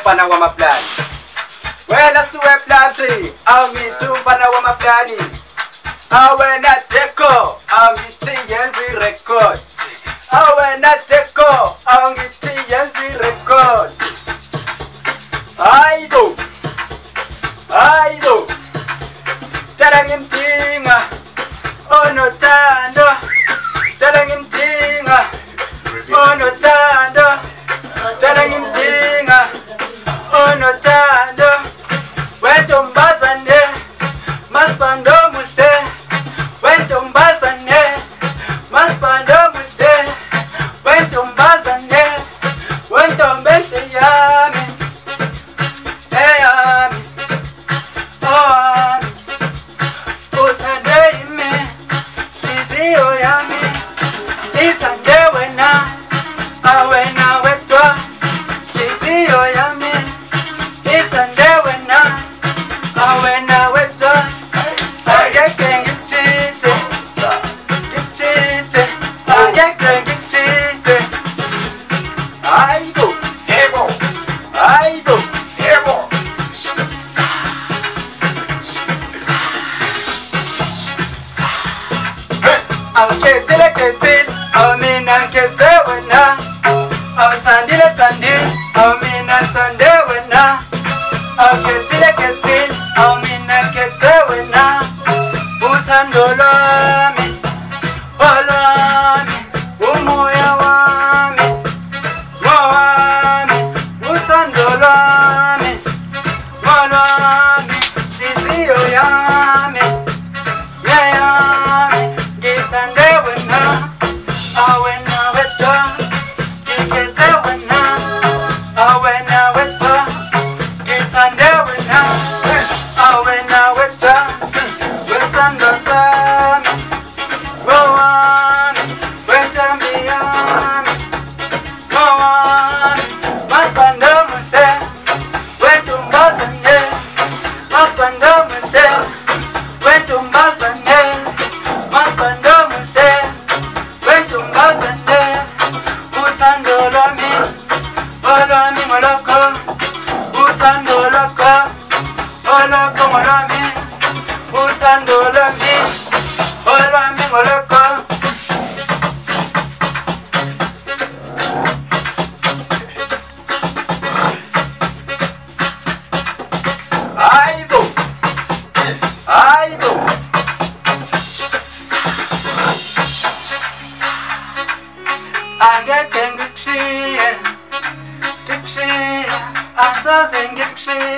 mfana wa maplani. Wena suwe planti, angithi mfana wa maplani. Awena deko, angithi yenzi record. Awena deko, angithi yenzi record. Aibo, aibo, tala ngimdinga, onothando. Tala ngimdinga, onothando. Tala ngimdinga, onothando. Wentombazane, masibando muhle. Wentombazane, masibando muhle. Wentombazane, wentombenhle yami. Eyami, owami. Uthande yimi, nhliziyo yami. Ithande wena, awena wedwa. Nhliziyo yami, ithande wena, awena wedwa. Angeke ngikuchithe, ngikuchithe, angeke ngikuchithe. Hayibo, yebo, hayibo, yebo. Awukhethile khethile, awumina ngikhethe wena. Awuthandile thandile, awumina ngithande wena. Awukhethile khethile, awumina ngikhethe wena. Uthando lwami, olwami, umoya wami, ngowami. Uthando lwami, olwami, nhliziyo yami, yeyami. Ngithande wena, awena wedwa. Ngikhethe wena, awena wedwa. Ngithande wena, awena wedwa. Wesando sami, ngowami, wentombi yami, ngowami. Masibando muhle, wentombazane, masibando muhle, wentombazane, masibando muhle, wentombazane. Uthando lwami, olwami ngolwakho. Uthando lwakho, olwakho ngolwami. Uthando lwami, olwami ngolwakho. Hayibo, hayibo. Angeke ngikushiye, ngikushiye, angisoze ngikushiye.